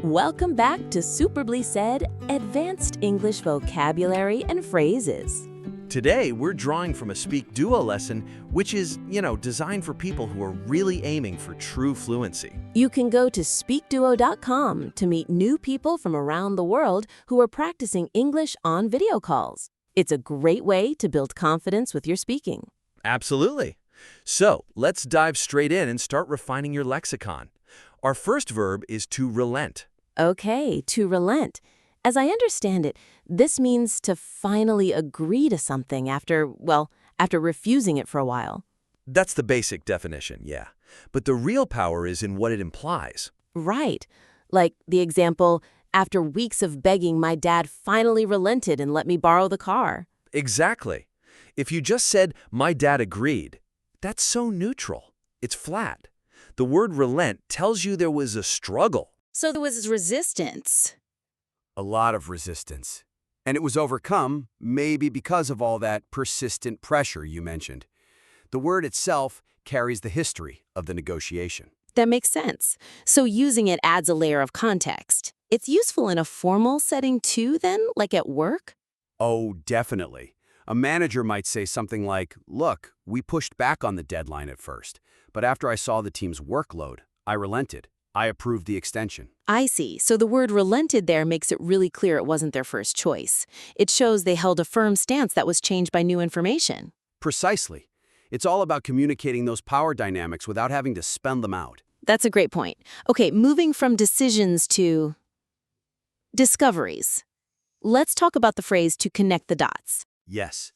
Welcome back to Superbly Said Advanced English Vocabulary and Phrases. Today, we're drawing from a SpeakDuo lesson, which is, designed for people who are really aiming for true fluency. You can go to SpeakDuo.com to meet new people from around the world who are practicing English on video calls. It's a great way to build confidence with your speaking. Absolutely. So, let's dive straight in and start refining your lexicon. Our first verb is to relent. Okay, to relent. As I understand it, this means to finally agree to something after refusing it for a while. That's the basic definition, yeah. But the real power is in what it implies. Right. Like the example, after weeks of begging, my dad finally relented and let me borrow the car. Exactly. If you just said, my dad agreed, that's so neutral. It's flat. The word relent tells you there was a struggle. So there was resistance. A lot of resistance. And it was overcome, maybe because of all that persistent pressure you mentioned. The word itself carries the history of the negotiation. That makes sense. So using it adds a layer of context. It's useful in a formal setting too, then, like at work? Oh, definitely. A manager might say something like, look, we pushed back on the deadline at first, but after I saw the team's workload, I relented. I approved the extension. I see. So the word relented there makes it really clear it wasn't their first choice. It shows they held a firm stance that was changed by new information. Precisely. It's all about communicating those power dynamics without having to spell them out. That's a great point. Okay, moving from decisions to discoveries. Let's talk about the phrase to connect the dots. Yes.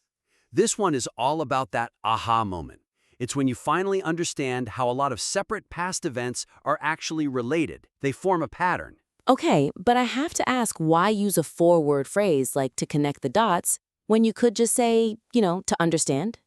This one is all about that aha moment. It's when you finally understand how a lot of separate past events are actually related. They form a pattern. Okay, but I have to ask, why use a four-word phrase like to connect the dots when you could just say, to understand?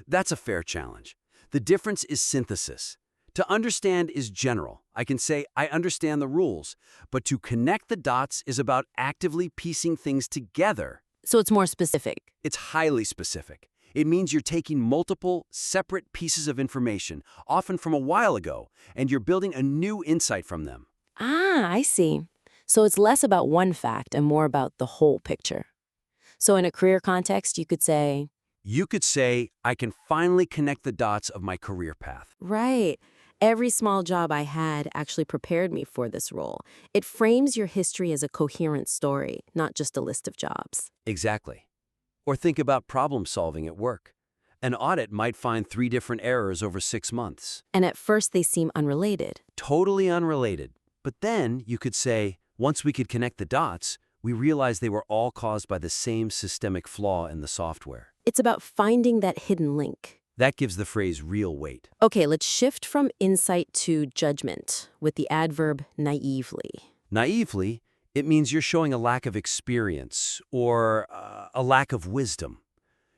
That's a fair challenge. The difference is synthesis. To understand is general. I can say, I understand the rules. But to connect the dots is about actively piecing things together. So it's more specific. It's highly specific. It means you're taking multiple, separate pieces of information, often from a while ago, and you're building a new insight from them. Ah, I see. So it's less about one fact and more about the whole picture. So in a career context, you could say, I can finally connect the dots of my career path. right. Every small job I had actually prepared me for this role. It frames your history as a coherent story, not just a list of jobs. Exactly. Or think about problem solving at work. An audit might find 3 different errors over 6 months. And at first they seem unrelated. Totally unrelated. But then you could say, once we could connect the dots, we realized they were all caused by the same systemic flaw in the software. It's about finding that hidden link. That gives the phrase real weight. Okay, let's shift from insight to judgment with the adverb naively. Naively, it means you're showing a lack of experience or a lack of wisdom.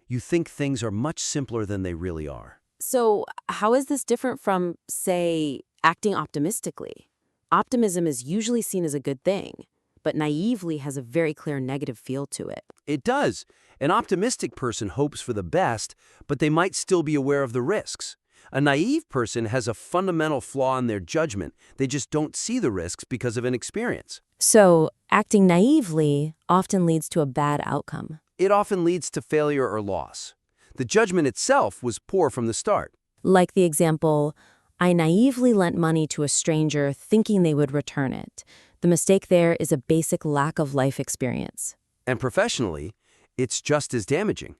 You think things are much simpler than they really are. So how is this different from, say, acting optimistically? Optimism is usually seen as a good thing, but naively has a very clear negative feel to it. It does. An optimistic person hopes for the best, but they might still be aware of the risks. A naive person has a fundamental flaw in their judgment. They just don't see the risks because of inexperience. So acting naively often leads to a bad outcome. It often leads to failure or loss. The judgment itself was poor from the start. Like the example, I naively lent money to a stranger thinking they would return it. The mistake there is a basic lack of life experience. And professionally, it's just as damaging.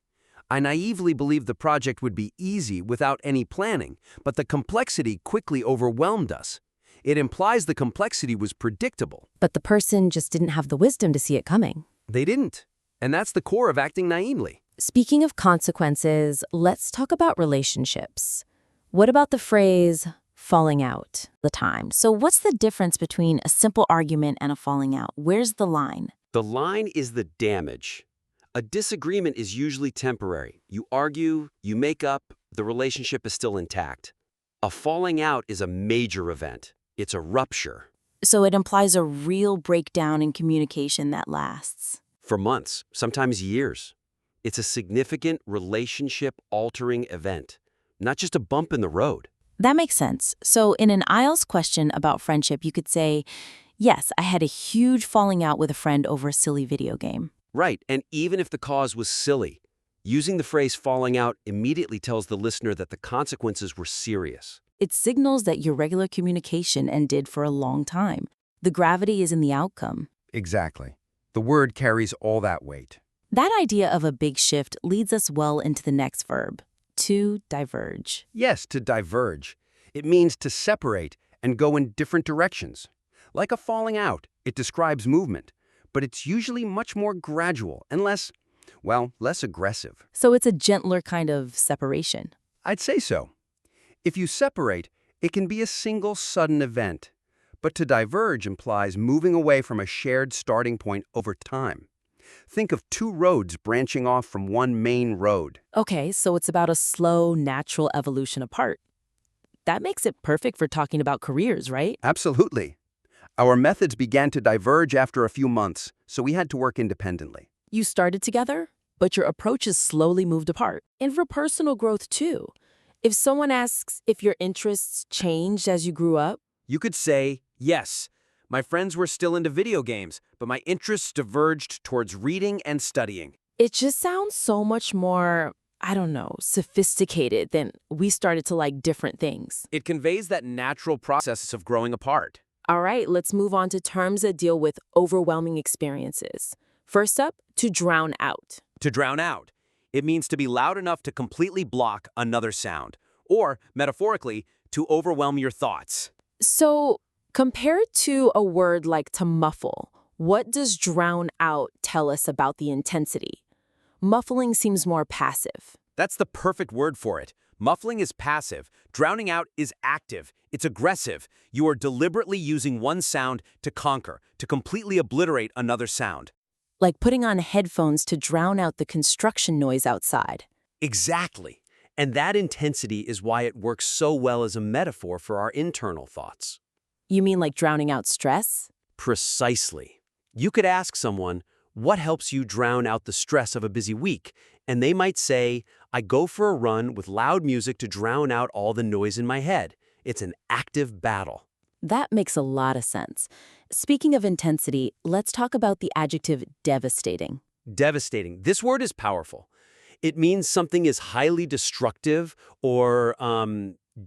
I naively believed the project would be easy without any planning, but the complexity quickly overwhelmed us. It implies the complexity was predictable. But the person just didn't have the wisdom to see it coming. They didn't. And that's the core of acting naively. Speaking of consequences, let's talk about relationships. What about the phrase falling out the time? So what's the difference between a simple argument and a falling out? Where's the line? The line is the damage. A disagreement is usually temporary. You argue, you make up, the relationship is still intact. A falling out is a major event. It's a rupture. So it implies a real breakdown in communication that lasts. For months, sometimes years. It's a significant relationship-altering event, not just a bump in the road. That makes sense. So in an IELTS question about friendship, you could say, Yes, I had a huge falling out with a friend over a silly video game. Right, and even if the cause was silly, using the phrase falling out immediately tells the listener that the consequences were serious. It signals that your regular communication ended for a long time. The gravity is in the outcome. Exactly. The word carries all that weight. That idea of a big shift leads us well into the next verb, to diverge. Yes, to diverge. It means to separate and go in different directions. Like a falling out, it describes movement, but it's usually much more gradual and less aggressive. So it's a gentler kind of separation. I'd say so. If you separate, it can be a single sudden event. But to diverge implies moving away from a shared starting point over time. Think of two roads branching off from one main road. Okay, so it's about a slow, natural evolution apart. That makes it perfect for talking about careers, right? Absolutely. Our methods began to diverge after a few months, so we had to work independently. You started together, but your approaches slowly moved apart. And for personal growth, too. If someone asks if your interests changed as you grew up, You could say, yes, my friends were still into video games, but my interests diverged towards reading and studying. it just sounds so much more, sophisticated than we started to like different things. It conveys that natural process of growing apart. All right, let's move on to terms that deal with overwhelming experiences. First up, to drown out. To drown out. It means to be loud enough to completely block another sound, or, metaphorically, to overwhelm your thoughts. So, compared to a word like to muffle, what does drown out tell us about the intensity? Muffling seems more passive. That's the perfect word for it. Muffling is passive. Drowning out is active. It's aggressive. You are deliberately using one sound to conquer, to completely obliterate another sound. Like putting on headphones to drown out the construction noise outside. Exactly. And that intensity is why it works so well as a metaphor for our internal thoughts. You mean like drowning out stress? Precisely. You could ask someone, what helps you drown out the stress of a busy week? And they might say, I go for a run with loud music to drown out all the noise in my head. It's an active battle. That makes a lot of sense. Speaking of intensity, let's talk about the adjective devastating. Devastating. This word is powerful. It means something is highly destructive or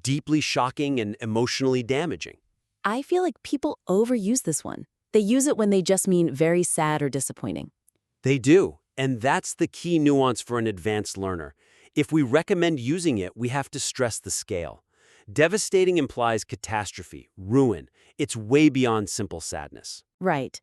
deeply shocking and emotionally damaging. I feel like people overuse this one. They use it when they just mean very sad or disappointing. They do, and that's the key nuance for an advanced learner. If we recommend using it, we have to stress the scale. Devastating implies catastrophe, ruin. It's way beyond simple sadness. Right.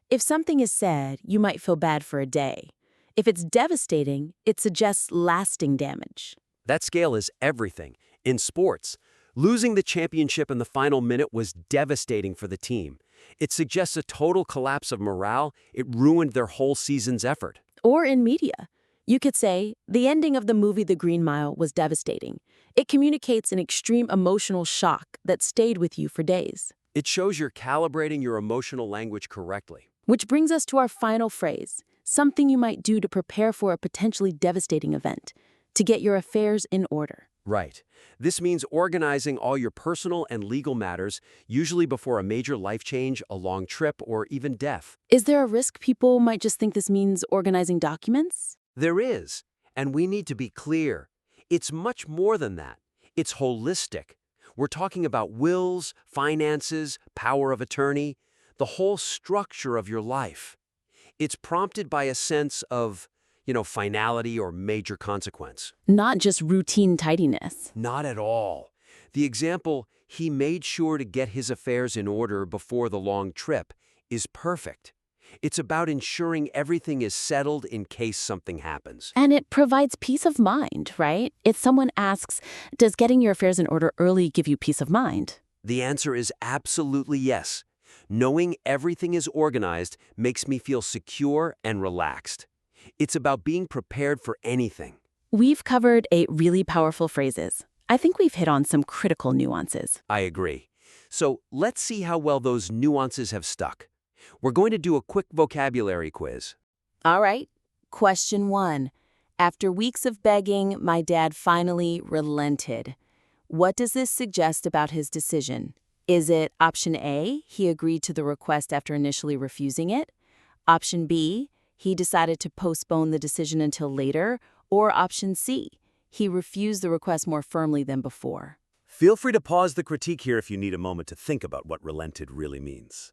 If something is sad, you might feel bad for a day. If it's devastating, it suggests lasting damage. That scale is everything. In sports, losing the championship in the final minute was devastating for the team. It suggests a total collapse of morale. It ruined their whole season's effort. Or in media. You could say, the ending of the movie The Green Mile was devastating. It communicates an extreme emotional shock that stayed with you for days. It shows you're calibrating your emotional language correctly. Which brings us to our final phrase, something you might do to prepare for a potentially devastating event, to get your affairs in order. Right. This means organizing all your personal and legal matters, usually before a major life change, a long trip, or even death. Is there a risk people might just think this means organizing documents? There is, and we need to be clear. It's much more than that. It's holistic. We're talking about wills, finances, power of attorney, the whole structure of your life. It's prompted by a sense of, finality or major consequence. Not just routine tidiness. Not at all. The example, he made sure to get his affairs in order before the long trip, is perfect. It's about ensuring everything is settled in case something happens. And it provides peace of mind, right? If someone asks, does getting your affairs in order early give you peace of mind? The answer is absolutely yes. Knowing everything is organized makes me feel secure and relaxed. It's about being prepared for anything. We've covered 8 really powerful phrases. I think we've hit on some critical nuances. I agree. So let's see how well those nuances have stuck. We're going to do a quick vocabulary quiz. All right. Question 1. After weeks of begging, my dad finally relented. What does this suggest about his decision? Is it option A, he agreed to the request after initially refusing it? Option B, he decided to postpone the decision until later? Or option C, he refused the request more firmly than before? Feel free to pause the critique here if you need a moment to think about what relented really means.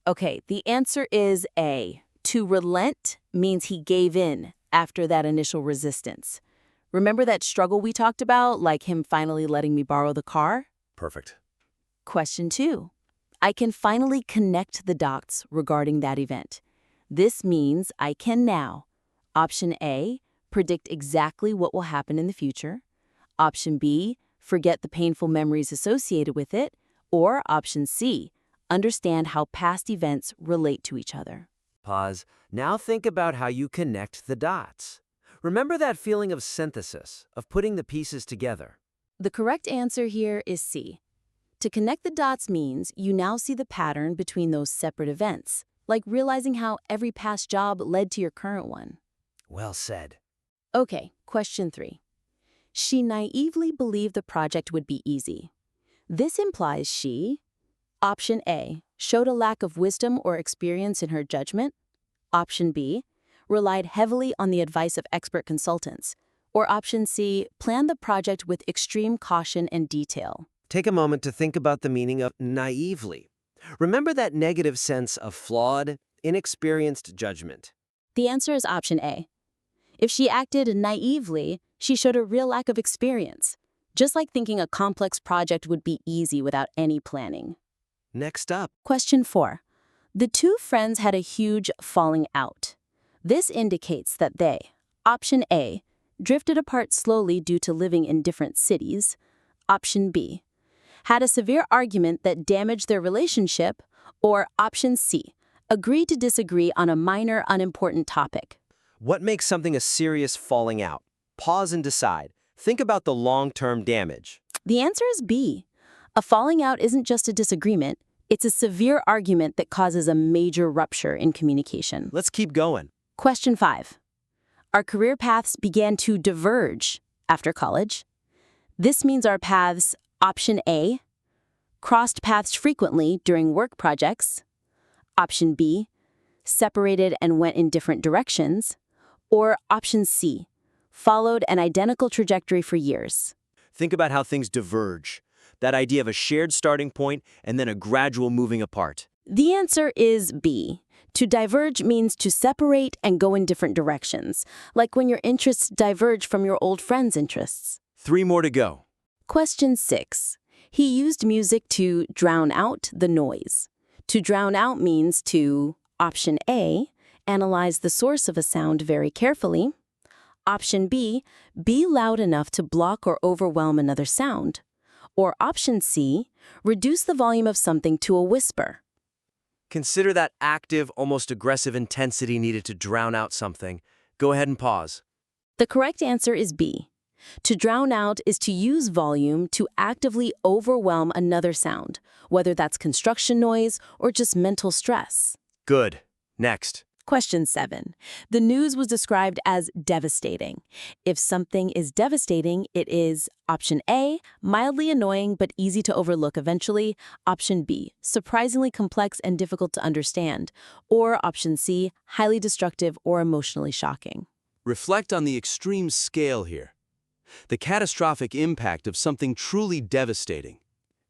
Okay, the answer is A. To relent means he gave in after that initial resistance. Remember that struggle we talked about, like him finally letting me borrow the car? Perfect. Question 2. I can finally connect the dots regarding that event. This means I can now. Option A, predict exactly what will happen in the future. Option B, forget the painful memories associated with it. Or option C, understand how past events relate to each other. Pause. Now think about how you connect the dots. Remember that feeling of synthesis, of putting the pieces together. The correct answer here is C. To connect the dots means you now see the pattern between those separate events, like realizing how every past job led to your current one. Well said. Okay, question 3. She naively believed the project would be easy. This implies she, option A, showed a lack of wisdom or experience in her judgment. Option B, relied heavily on the advice of expert consultants. Or option C, planned the project with extreme caution and detail. Take a moment to think about the meaning of naively. Remember that negative sense of flawed, inexperienced judgment. The answer is option A. If she acted naively, she showed a real lack of experience, just like thinking a complex project would be easy without any planning. Next up. Question 4. The two friends had a huge falling out. This indicates that they, option A, drifted apart slowly due to living in different cities. Option B, had a severe argument that damaged their relationship. Or option C, agreed to disagree on a minor, unimportant topic. What makes something a serious falling out? Pause and decide. Think about the long-term damage. The answer is B. A falling out isn't just a disagreement. It's a severe argument that causes a major rupture in communication. Let's keep going. Question 5. Our career paths began to diverge after college. This means our paths, option A, crossed paths frequently during work projects. Option B, separated and went in different directions. Or option C, followed an identical trajectory for years. Think about how things diverge. That idea of a shared starting point and then a gradual moving apart. The answer is B. To diverge means to separate and go in different directions, like when your interests diverge from your old friend's interests. 3 more to go. Question 6. He used music to drown out the noise. To drown out means to, option A, analyze the source of a sound very carefully. Option B, be loud enough to block or overwhelm another sound. Or option C, reduce the volume of something to a whisper. Consider that active, almost aggressive intensity needed to drown out something. Go ahead and pause. The correct answer is B. To drown out is to use volume to actively overwhelm another sound, whether that's construction noise or just mental stress. Good. Next. Question 7. The news was described as devastating. If something is devastating, it is option A, mildly annoying but easy to overlook eventually. Option B, surprisingly complex and difficult to understand. Or option C, highly destructive or emotionally shocking. Reflect on the extreme scale here. The catastrophic impact of something truly devastating.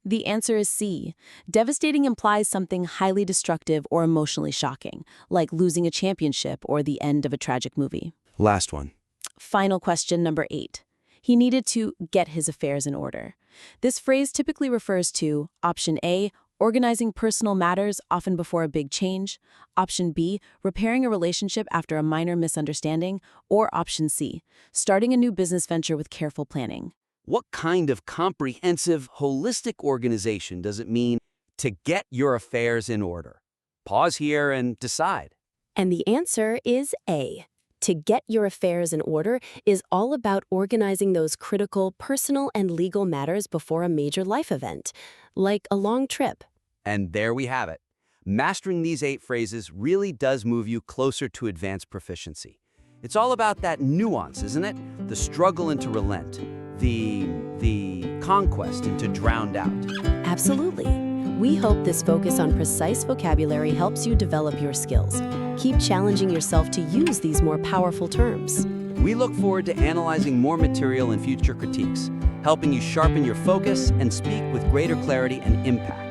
The answer is C. Devastating implies something highly destructive or emotionally shocking, like losing a championship or the end of a tragic movie. Last one. Final question number 8. He needed to get his affairs in order. This phrase typically refers to option A, organizing personal matters often before a big change, option B, repairing a relationship after a minor misunderstanding, or option C, starting a new business venture with careful planning. What kind of comprehensive, holistic organization does it mean to get your affairs in order? Pause here and decide. And the answer is A. To get your affairs in order is all about organizing those critical personal and legal matters before a major life event, like a long trip. And there we have it. Mastering these 8 phrases really does move you closer to advanced proficiency. It's all about that nuance, isn't it? The struggle into relent, the conquest into drowned out. Absolutely. We hope this focus on precise vocabulary helps you develop your skills. Keep challenging yourself to use these more powerful terms. We look forward to analyzing more material in future critiques, helping you sharpen your focus and speak with greater clarity and impact.